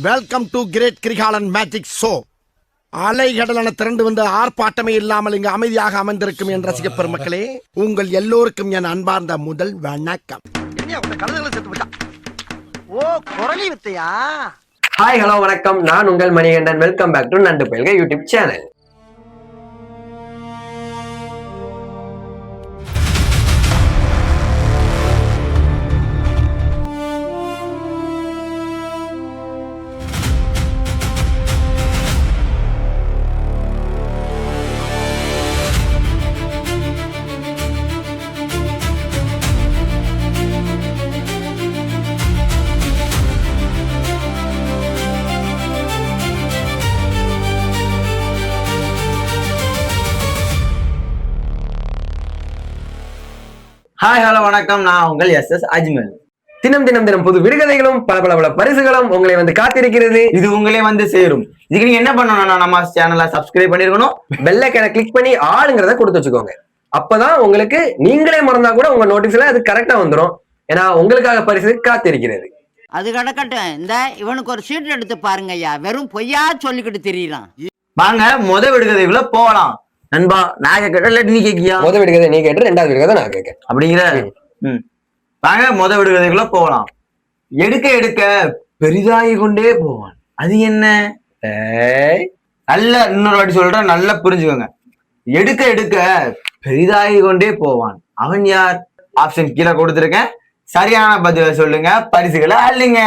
Welcome to great Kirikalan magic show. அலைகடலான திரண்டு வந்து ஆர்ப்பாட்டமே இல்லாமல் இங்கு அமைதியாக அமர்ந்திருக்கும் என் ரசிக பெருமக்களே, உங்கள் எல்லோருக்கும் என் அன்பார்ந்த முதல் வணக்கம். ஹாய் ஹலோ வணக்கம், நான் உங்கள் மணிகண்டன். வெல்கம் பேக் டு நண்டு பயில்க யூடியூப் சேனல். ஹாய் ஹலோ வணக்கம், நான் உங்கள் எஸ் அஜ்மல். தினம் தினம் தினம் புது விடுகதைகளும் பல பரிசுகளும் உங்களை வந்து காத்திருக்கிறது. இது உங்களே வந்து சேரும். இதுக்கு நீங்க என்ன பண்ணணும்னா, நம்ம சேனலை சப்ஸ்கிரைப் பண்ணிருக்கணும், பெல் ஐகானை கிளிக் பண்ணி ஆளுங்கிறத கொடுத்து வச்சுக்கோங்க. அப்பதான் உங்களுக்கு நீங்களே மறந்தா கூட உங்க நோட்டீஸ்ல அது கரெக்டா வந்துடும். ஏன்னா உங்களுக்காக பரிசு காத்திருக்கிறது. அது கிடக்கட்டும். இந்த இவனுக்கு ஒரு சீட் எடுத்து பாருங்க ஐயா, வெறும் பொய்யா சொல்லிக்கிட்டு தெரியலாம். வாங்க முத விடுகதைக்குள்ள போகலாம். நண்பா, நான் கேட்க இல்லாட்டி நீ கேக்கியா? முத விடுகதை நீ கேட்டு, ரெண்டாவது விடுகதை நான் கேட்க அப்படிங்கிற. வாங்க முத விடுகதைக்குள்ள போகலாம். எடுக்க எடுக்க பெரிதாகி கொண்டே போவான், அது என்ன? நல்ல இன்னொரு வாட்டி சொல்றேன், நல்லா புரிஞ்சுக்கோங்க. எடுக்க எடுக்க பெரிதாகி கொண்டே போவான், அவன் யார்? ஆப்ஷன் கீழே கொடுத்துருக்கேன், சரியான பதில சொல்லுங்க, பரிசுகளை அள்ளுங்க.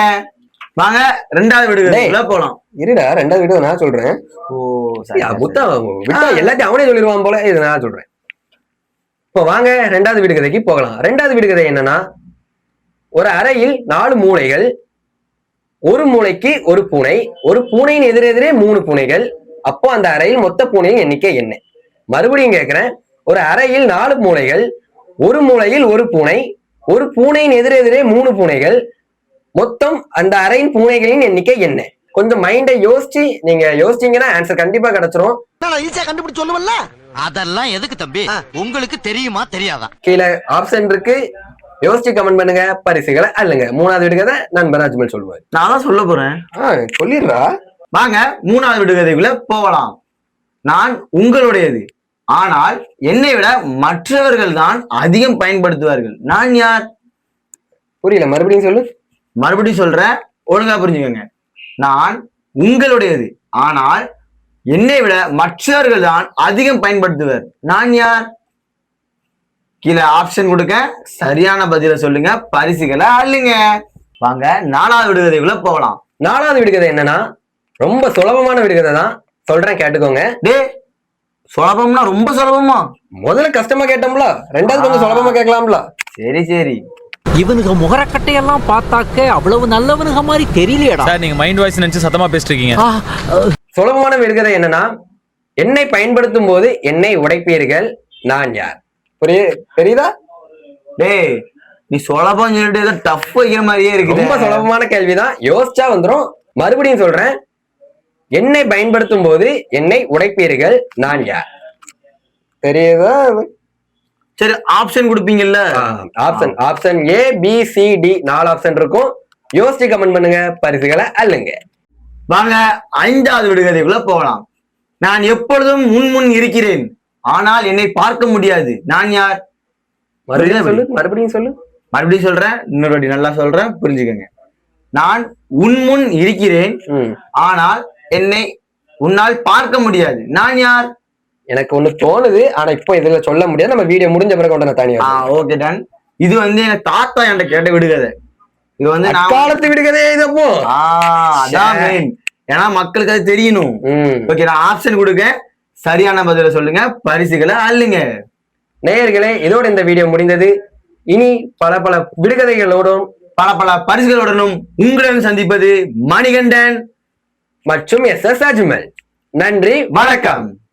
வாங்க ரெண்டாவது விடுகதைக்குள்ள போலாம். இருடா, ரெண்டாவது விடுகதை நான் சொல்றேன். எல்லாத்தையும் அவனே சொல்லிடுவான் போல, இது நான் சொல்றேன். இப்போ வாங்க ரெண்டாவது விடுகதைக்கு போகலாம். ரெண்டாவது விடுகதை என்னன்னா, ஒரு அறையில் 4 மூலைகள், ஒரு மூளைக்கு ஒரு பூனை, ஒரு பூனையின் எதிரெதிரே 3 பூனைகள். அப்போ அந்த அறையில் மொத்த பூனையின் எண்ணிக்கை என்ன? மறுபடியும் கேட்கிறேன். ஒரு அறையில் 4 மூலைகள், ஒரு மூலையில் ஒரு பூனை, ஒரு பூனையின் எதிரெதிரே 3 பூனைகள். மொத்தம் அந்த அறையின் பூனைகளின் எண்ணிக்கை என்ன? கொஞ்சம் மைண்டை யோசிச்சு நீங்க யோசிச்சீங்கன்னா ஆன்சர் கண்டிப்பா கிடைச்சிரும். கண்டுபிடிச்சு சொல்லுவல்ல, அதெல்லாம் எதுக்கு தம்பி, உங்களுக்கு தெரியுமா தெரியாதா? கீழே ஆப்ஷன் இருக்கு, யோசிச்சு கமெண்ட் பண்ணுங்க, பரிசுகளை அள்ளுங்க. மூணாவது விடுகதை நண்பர் அஜ்மல் சொல்லுவார். நான் தான் சொல்ல போறேன். சொல்லிடுறா. வாங்க மூணாவது விடுகதைக்குள்ள போகலாம். நான் உங்களுடையது, ஆனால் என்னை விட மற்றவர்கள் தான் அதிகம் பயன்படுத்துவார்கள், நான் யார்? புரியல, மறுபடியும் சொல்லு. மறுபடியும் சொல்றேன், ஒழுங்கா புரிஞ்சுக்கோங்க. நான் உங்களுடையது, ஆனால் என்னை விட மற்றவர்கள் தான் அதிகம் பயன்படுத்துவர், நான் யார்? கீழே ஆப்ஷன் கொடுக்க, சரியான பதில சொல்லுங்க, பரிசுகளை அள்ளுங்க. வாங்க நாலாவது விடுகதைக்குள்ள போகலாம். நாலாவது விடுகதை என்னன்னா, ரொம்ப சுலபமான விடுகதை தான் சொல்றேன், கேட்டுக்கோங்க. டே, சுலபம்னா ரொம்ப சுலபமா? முதல்ல கஷ்டமா கேட்டோம்ல, ரெண்டாவது கொஞ்சம் சுலபமா கேட்கலாம்ல. சரி சரி. இவனுக்கு முகரக்கட்டையெல்லாம் பார்த்தாக்க அவ்வளவு நல்லவனுங்க மாதிரி தெரியலையடா. சார், நீங்க மைண்ட் வாய்ஸ் நினைச்சு சத்தமா பேசிட்டு இருக்கீங்க. சுலபமான விடுகதை என்னன்னா, என்னை பயன்படுத்தும் போது என்னை உடைப்பீர்கள், நான் யார்? தெரியுதா? டேய், நீ சுலபம் சொல்லிட்டு ஏதோ டஃப் வைக்கிற மாதிரியே இருக்கு. ரொம்ப சுலபமான கேள்விதான், யோசிச்சா வந்துரும். மறுபடியும் சொல்றேன், என்னை பயன்படுத்தும் போது என்னை உடைப்பீர்கள், நான் யார்? தெரியுதா? சரி, ஆப்ஷன் கொடுப்பீங்கல்ல? Option A B C D 4 option இருக்கும். யோசிச்சு கமெண்ட் பண்ணுங்க, பரிசுகளை அள்ளுங்க. வாங்க ஐந்தாவது விடுகதைக்குள்ள போகலாம். நான் எப்பொழுதும் முன் இருக்கிறேன், ஆனால் என்னை பார்க்க முடியாது, நான் யார்? மறுபடியும் சொல்லு. மறுபடியும் சொல்றேன், இன்னொரு வாட்டி நல்லா சொல்றேன், புரிஞ்சுக்கங்க. நான் முன் இருக்கிறேன், ஆனால் என்னை உன்னால் பார்க்க முடியாது, நான் யார்? எனக்கு ஒண்ணு தோணுது, ஆனா இப்போ இதுல சொல்ல முடியாது. நம்ம வீடியோ முடிஞ்ச பிறகு கொண்டு தனியா. Okay done. இது வந்து எங்க தாத்தா என்கிட்ட கேட்ட விடுகதை. இது வந்து காலத்து விடுகதை. இதப்போ அதான் மெயின், ஏன்னா மக்களுக்கு அது தெரியணும். ஓகே, நான் ஆப்ஷன் கொடுக்க, சரியான பதில சொல்லுங்க, பரிசுகளை அள்ளுங்க. நேயர்களே, இதோட இந்த வீடியோ முடிந்தது. இனி பல விடுகதைகளோடும் பல பரிசுகளுடனும் உங்களுடன் சந்திப்பது மணிகண்டன் மற்றும் எஸ் அஜ்மல். நன்றி, வணக்கம்.